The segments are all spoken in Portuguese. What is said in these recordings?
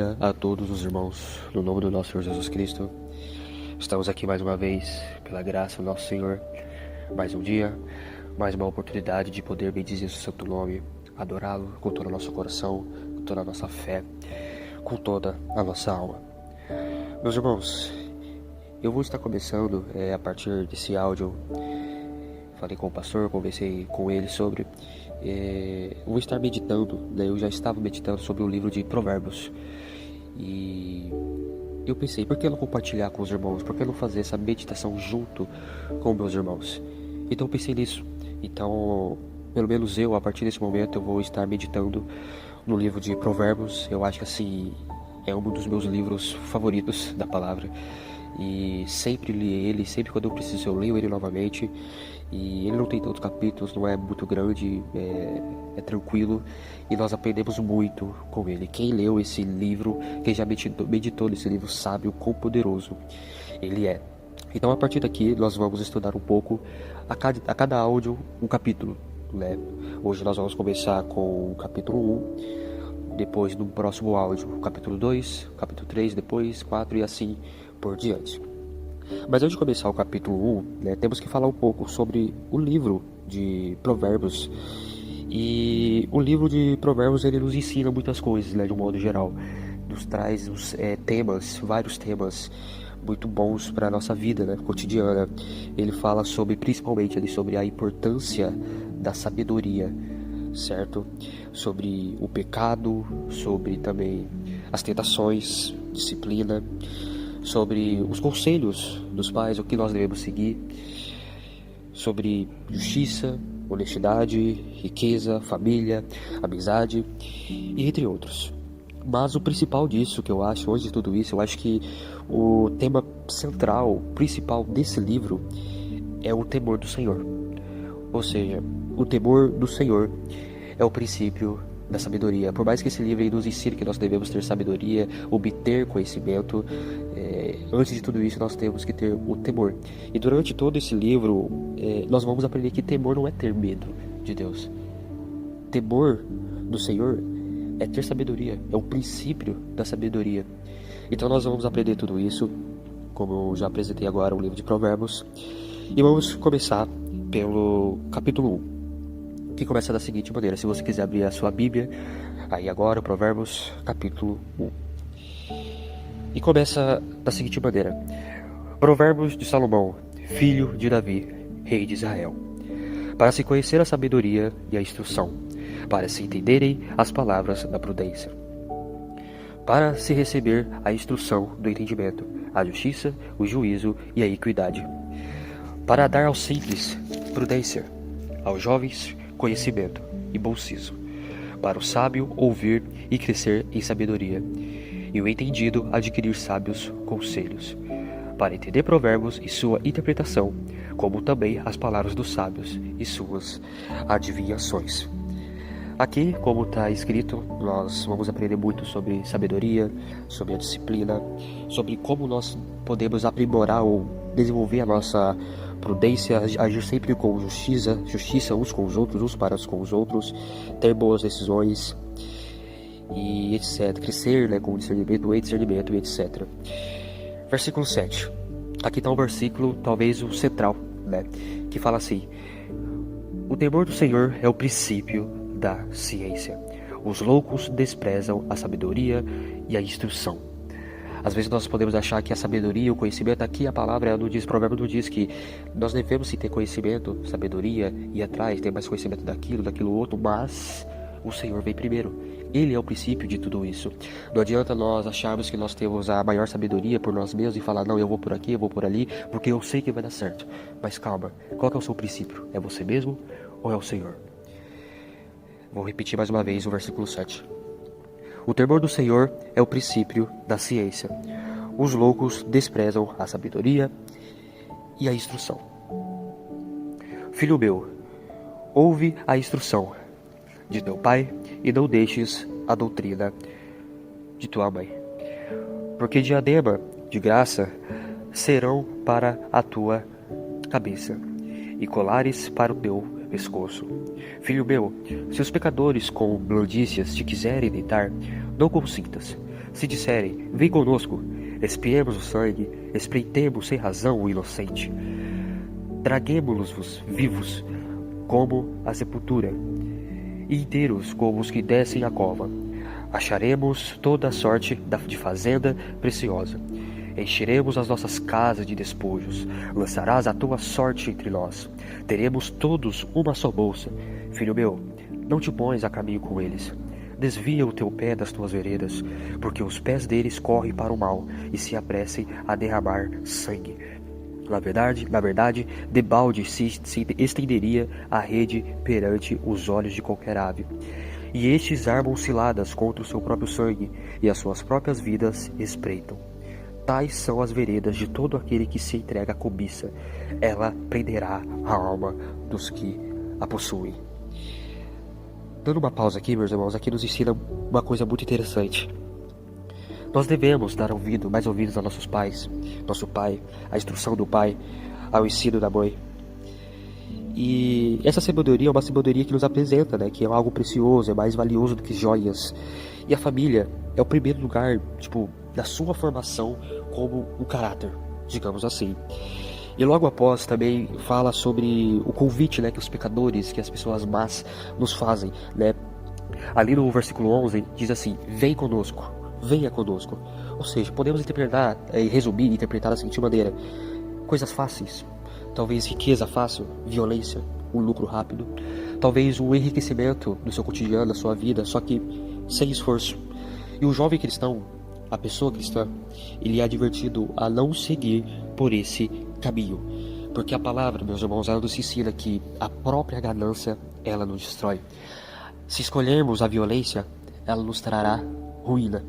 dia a todos os irmãos, no nome do nosso Senhor Jesus Cristo. Estamos aqui mais uma vez, pela graça do nosso Senhor, mais um dia, mais uma oportunidade de poder bendizer o seu santo nome, adorá-lo com todo o nosso coração, com toda a nossa fé, com toda a nossa alma. Meus irmãos, eu vou estar começando a partir desse áudio. Falei com o pastor, conversei com ele sobre. Vou estar meditando, né? Eu já estava meditando sobre o livro de Provérbios. E eu pensei, por que não compartilhar com os irmãos? Por que não fazer essa meditação junto com meus irmãos? Então eu pensei nisso. Então, pelo menos eu, a partir desse momento, eu vou estar meditando no livro de Provérbios. Eu acho que assim, é um dos meus livros favoritos da palavra. E sempre li ele, sempre quando eu preciso eu leio ele novamente. E ele não tem tantos capítulos, não é muito grande, é tranquilo. E nós aprendemos muito com ele. Quem leu esse livro, quem já meditou nesse livro, sabe o quão poderoso ele é. Então a partir daqui nós vamos estudar um pouco, a cada áudio um capítulo, né? Hoje nós vamos começar com o capítulo 1, depois no próximo áudio o capítulo 2, capítulo 3, depois 4 e assim por diante. Mas antes de começar o capítulo 1, né, temos que falar um pouco sobre o livro de Provérbios. E o livro de Provérbios, ele nos ensina muitas coisas, né, de um modo geral. Nos traz vários temas muito bons para a nossa vida, né, cotidiana. Ele fala principalmente sobre a importância da sabedoria, certo? Sobre o pecado, sobre também as tentações, disciplina, sobre os conselhos dos pais, o que nós devemos seguir, sobre justiça, honestidade, riqueza, família, amizade e entre outros. Mas o principal disso, que eu acho, antes de tudo isso, eu acho que o tema central, principal desse livro é o temor do Senhor. Ou seja, o temor do Senhor é o princípio da sabedoria. Por mais que esse livro nos ensine que nós devemos ter sabedoria, obter conhecimento, antes de tudo isso nós temos que ter o temor. E durante todo esse livro nós vamos aprender que temor não é ter medo de Deus. Temor do Senhor é ter sabedoria, é o princípio da sabedoria. Então nós vamos aprender tudo isso, como eu já apresentei agora o livro de Provérbios. E vamos começar pelo capítulo 1, que começa da seguinte maneira. Se você quiser abrir a sua Bíblia, aí agora, Provérbios, capítulo 1. E começa da seguinte maneira: Provérbios de Salomão, filho de Davi, rei de Israel, para se conhecer a sabedoria e a instrução, para se entenderem as palavras da prudência, para se receber a instrução do entendimento, a justiça, o juízo e a equidade, para dar aos simples prudência, aos jovens conhecimento e bom siso, para o sábio ouvir e crescer em sabedoria, e o entendido adquirir sábios conselhos, para entender provérbios e sua interpretação, como também as palavras dos sábios e suas adivinhações. Aqui, como está escrito, nós vamos aprender muito sobre sabedoria, sobre a disciplina, sobre como nós podemos aprimorar ou desenvolver a nossa prudência, agir sempre com justiça uns com os outros, uns para com os outros, ter boas decisões e etc. Crescer, né, com discernimento e etc. Versículo 7. Aqui está um versículo, talvez o central, né, que fala assim: o temor do Senhor é o princípio da ciência. Os loucos desprezam a sabedoria e a instrução. Às vezes nós podemos achar que a sabedoria, o conhecimento, aqui a palavra não diz, o provérbio não diz que nós devemos sim ter conhecimento, sabedoria, ir atrás, ter mais conhecimento daquilo outro, mas o Senhor vem primeiro. Ele é o princípio de tudo isso. Não adianta nós acharmos que nós temos a maior sabedoria por nós mesmos e falar, não, eu vou por aqui, eu vou por ali, porque eu sei que vai dar certo. Mas calma, qual que é o seu princípio? É você mesmo ou é o Senhor? Vou repetir mais uma vez o versículo 7. O temor do Senhor é o princípio da ciência. Os loucos desprezam a sabedoria e a instrução. Filho meu, ouve a instrução de teu pai e não deixes a doutrina de tua mãe. Porque diadema de graça serão para a tua cabeça e colares para o teu pescoço. Filho meu, se os pecadores com blandícias te quiserem deitar, não consintas. Se disserem, vem conosco, expiemos o sangue, espreitemos sem razão o inocente. Traguemo-los vivos como a sepultura, e inteiros como os que descem a cova. Acharemos toda a sorte de fazenda preciosa. Encheremos as nossas casas de despojos. Lançarás a tua sorte entre nós. Teremos todos uma só bolsa. Filho meu, não te pões a caminho com eles. Desvia o teu pé das tuas veredas, porque os pés deles correm para o mal e se apressem a derramar sangue. Na verdade, debalde se estenderia a rede perante os olhos de qualquer ave. E estes armam ciladas contra o seu próprio sangue, e as suas próprias vidas espreitam. Tais são as veredas de todo aquele que se entrega à cobiça. Ela prenderá a alma dos que a possuem. Dando uma pausa aqui, meus irmãos, aqui nos ensina uma coisa muito interessante. Nós devemos dar mais ouvidos a nossos pais, nosso pai, a instrução do pai, ao ensino da mãe. E essa sabedoria é uma sabedoria que nos apresenta, né, que é algo precioso, é mais valioso do que joias. E a família é o primeiro lugar, da sua formação como um caráter, digamos assim. E logo após também fala sobre o convite, né, que os pecadores, que as pessoas más nos fazem, né? Ali no versículo 11 diz assim: vem conosco, venha conosco. Ou seja, podemos interpretar da seguinte maneira: coisas fáceis, talvez riqueza fácil, violência, um lucro rápido, talvez um enriquecimento no seu cotidiano, na sua vida, só que sem esforço. E o jovem cristão, a pessoa cristã, ele é advertido a não seguir por esse caminho, porque a palavra, meus irmãos, ela nos ensina que a própria ganância, ela nos destrói. Se escolhermos a violência, ela nos trará ruína.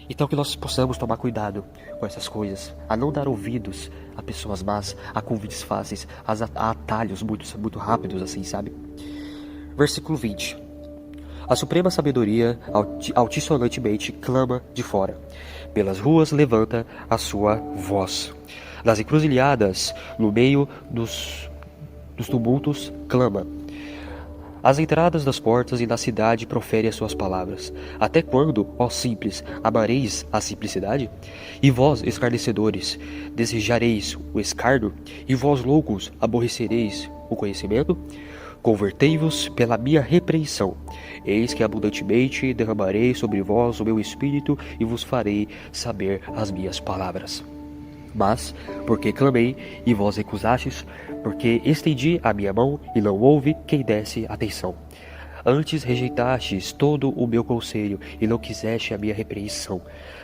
Então que nós possamos tomar cuidado com essas coisas, a não dar ouvidos a pessoas más, a convites fáceis, a atalhos muito rápidos, assim, sabe? Versículo 20. A suprema sabedoria altissonantemente clama de fora. Pelas ruas levanta a sua voz. Nas encruzilhadas, no meio dos tumultos, clama. Às entradas das portas e na cidade profere as suas palavras. Até quando, ó simples, amareis a simplicidade? E vós, escarnecedores, desejareis o escárnio? E vós, loucos, aborrecereis o conhecimento? Convertei-vos pela minha repreensão. Eis que abundantemente derramarei sobre vós o meu espírito e vos farei saber as minhas palavras. Mas, porque clamei e vós recusastes, porque estendi a minha mão e não houve quem desse atenção. Antes rejeitastes todo o meu conselho e não quiseste a minha repreensão.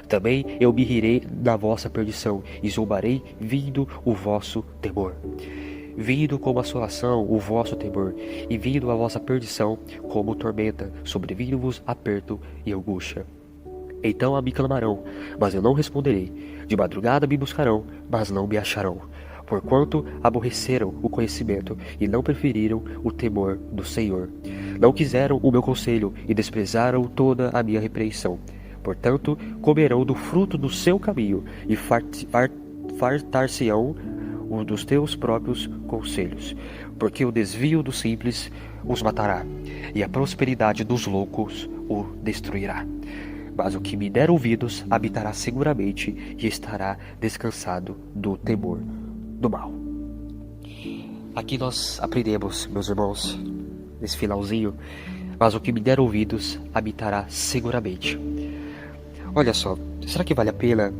Também eu me rirei da vossa perdição e zombarei vindo o vosso temor. Vindo como assolação o vosso temor, e vindo a vossa perdição como tormenta, sobrevindo-vos aperto e angústia. Então a mim clamarão, mas eu não responderei. De madrugada me buscarão, mas não me acharão. Porquanto aborreceram o conhecimento e não preferiram o temor do Senhor. Não quiseram o meu conselho e desprezaram toda a minha repreensão. Portanto, comerão do fruto do seu caminho e fartar-se-ão dos teus próprios conselhos, porque o desvio dos simples os matará, e a prosperidade dos loucos o destruirá. Mas o que me der ouvidos habitará seguramente e estará descansado do temor do mal. Aqui nós aprendemos, meus irmãos, nesse finalzinho, mas o que me der ouvidos habitará seguramente. Olha só, será que vale a pena,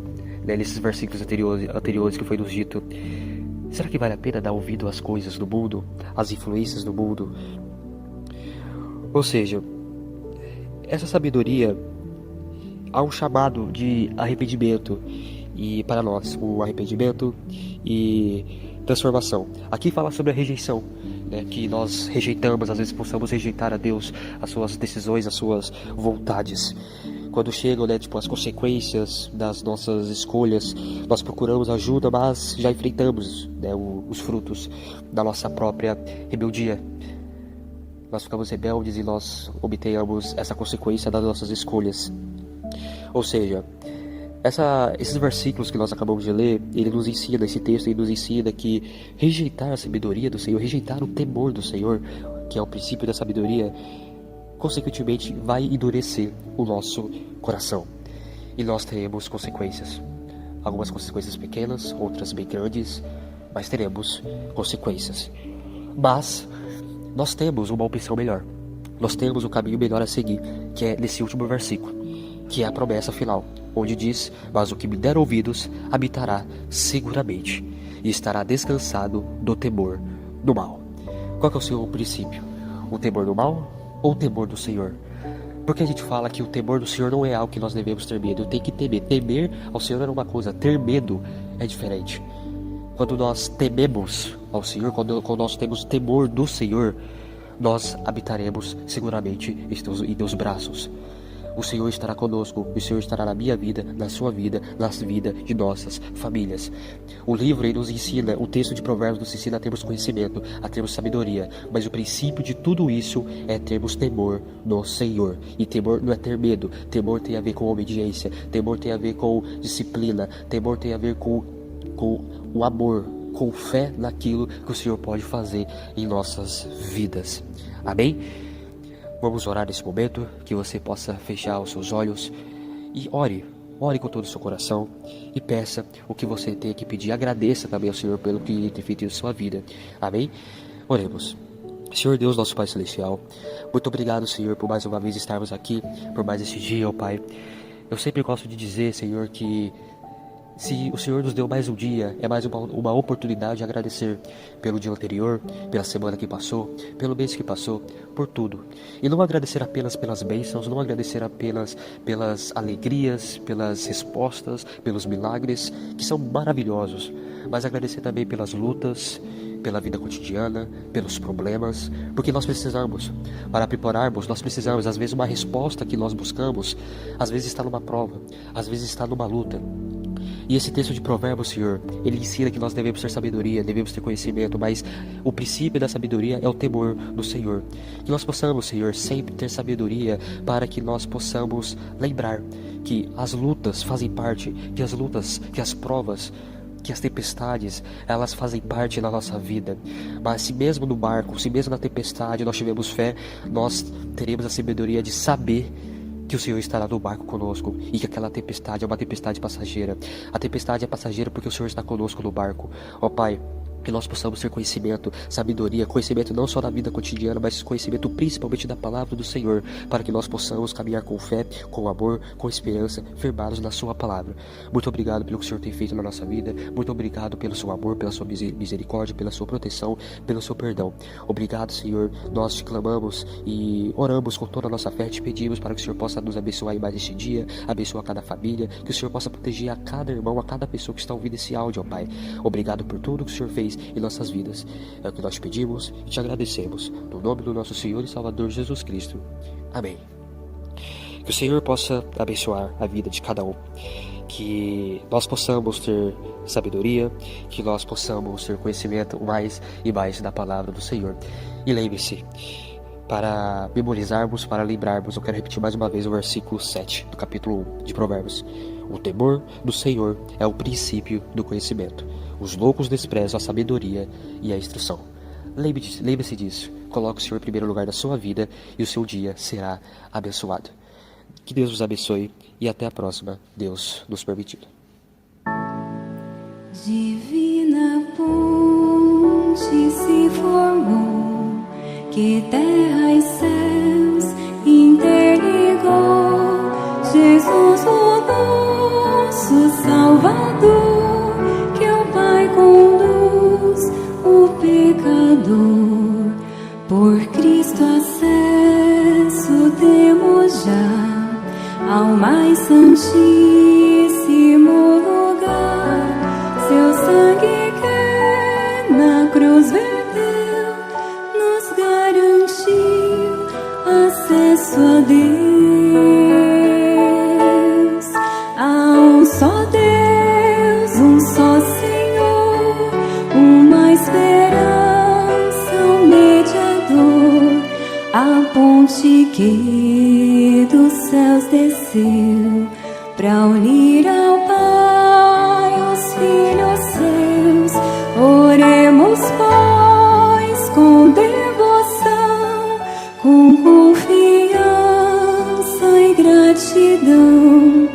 né, nesses versículos anteriores que foi nos dito, será que vale a pena dar ouvido às coisas do mundo, às influências do mundo? Ou seja, essa sabedoria, há um chamado de arrependimento, e para nós, o arrependimento e transformação. Aqui fala sobre a rejeição, né, que nós rejeitamos, às vezes possamos rejeitar a Deus, as suas decisões, as suas vontades. Quando chegam, né, as consequências das nossas escolhas, nós procuramos ajuda, mas já enfrentamos, né, os frutos da nossa própria rebeldia. Nós ficamos rebeldes e nós obtenhamos essa consequência das nossas escolhas. Ou seja, esses versículos que nós acabamos de ler, ele nos ensina, esse texto ele nos ensina que rejeitar a sabedoria do Senhor, rejeitar o temor do Senhor, que é o princípio da sabedoria, consequentemente vai endurecer o nosso coração. e nós teremos consequências. Algumas consequências pequenas, outras bem grandes, mas teremos consequências. Mas nós temos uma opção melhor. Nós temos um caminho melhor a seguir, que é nesse último versículo, que é a promessa final, onde diz: mas o que me der ouvidos habitará seguramente e estará descansado do temor do mal. Qual que é o seu princípio? O temor do mal ou o temor do Senhor? Porque a gente fala que o temor do Senhor não é algo que nós devemos ter medo. Tem que temer. Temer ao Senhor é uma coisa, ter medo é diferente. Quando nós tememos ao Senhor, quando nós temos temor do Senhor, nós habitaremos seguramente em teus braços. O Senhor estará conosco, o Senhor estará na minha vida, na sua vida, nas vidas de nossas famílias. O livro ele nos ensina, o texto de Provérbios nos ensina a termos conhecimento, a termos sabedoria, mas o princípio de tudo isso é termos temor no Senhor. E temor não é ter medo, temor tem a ver com obediência, temor tem a ver com disciplina, temor tem a ver com o amor, com fé naquilo que o Senhor pode fazer em nossas vidas. Amém? Vamos orar nesse momento, que você possa fechar os seus olhos e ore com todo o seu coração e peça o que você tem que pedir. Agradeça também ao Senhor pelo que Ele tem feito em sua vida. Amém? Oremos. Senhor Deus, nosso Pai Celestial, muito obrigado, Senhor, por mais uma vez estarmos aqui, por mais esse dia, ó Pai. Eu sempre gosto de dizer, Senhor, que se o Senhor nos deu mais um dia, é mais uma oportunidade de agradecer pelo dia anterior, pela semana que passou, pelo mês que passou, por tudo. E não agradecer apenas pelas bênçãos, não agradecer apenas pelas alegrias, pelas respostas, pelos milagres, que são maravilhosos, mas agradecer também pelas lutas, pela vida cotidiana, pelos problemas, porque nós precisamos, para aprimorarmos, nós precisamos, às vezes uma resposta que nós buscamos, às vezes está numa prova, às vezes está numa luta. E esse texto de Provérbios, Senhor, ele ensina que nós devemos ter sabedoria, devemos ter conhecimento, mas o princípio da sabedoria é o temor do Senhor. Que nós possamos, Senhor, sempre ter sabedoria para que nós possamos lembrar que as lutas fazem parte, que as lutas, que as provas, que as tempestades, elas fazem parte da nossa vida. Mas se mesmo no barco, se mesmo na tempestade nós tivermos fé, nós teremos a sabedoria de saber que o Senhor estará no barco conosco e que aquela tempestade é uma tempestade passageira. A tempestade é passageira porque o Senhor está conosco no barco. Ó Pai, que nós possamos ter conhecimento, sabedoria, conhecimento não só da vida cotidiana, mas conhecimento principalmente da palavra do Senhor, para que nós possamos caminhar com fé, com amor, com esperança, firmados na sua palavra. Muito obrigado pelo que o Senhor tem feito na nossa vida, muito obrigado pelo seu amor, pela sua misericórdia, pela sua proteção, pelo seu perdão. Obrigado, Senhor, nós te clamamos e oramos com toda a nossa fé, te pedimos para que o Senhor possa nos abençoar em mais este dia, abençoar cada família, que o Senhor possa proteger a cada irmão, a cada pessoa que está ouvindo esse áudio, ó Pai. Obrigado por tudo que o Senhor fez em nossas vidas. É o que nós te pedimos e te agradecemos. No nome do nosso Senhor e Salvador Jesus Cristo. Amém. Que o Senhor possa abençoar a vida de cada um. Que nós possamos ter sabedoria, que nós possamos ter conhecimento mais e mais da palavra do Senhor. E lembre-se, para memorizarmos, para lembrarmos, eu quero repetir mais uma vez o versículo 7 do capítulo 1 de Provérbios. O temor do Senhor é o princípio do conhecimento. Os loucos desprezam a sabedoria e a instrução. Lembre-se disso. Coloque o Senhor em primeiro lugar da sua vida e o seu dia será abençoado. Que Deus vos abençoe e até a próxima, Deus nos permitindo. Divina ponte se formou, que terra e céus interligou. Jesus, o nosso Salvador, que o Pai conduz o pecador. Por Cristo acesso temos já ao mais santíssimo lugar. Seu sangue que na cruz verteu nos garantiu acesso a Deus. Há um só Deus, um só Senhor, uma esperança, um mediador, a ponte que dos céus desceu para unir ao Pai os filhos seus. Oremos, pois, com devoção, com confiança e gratidão.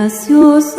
gracioso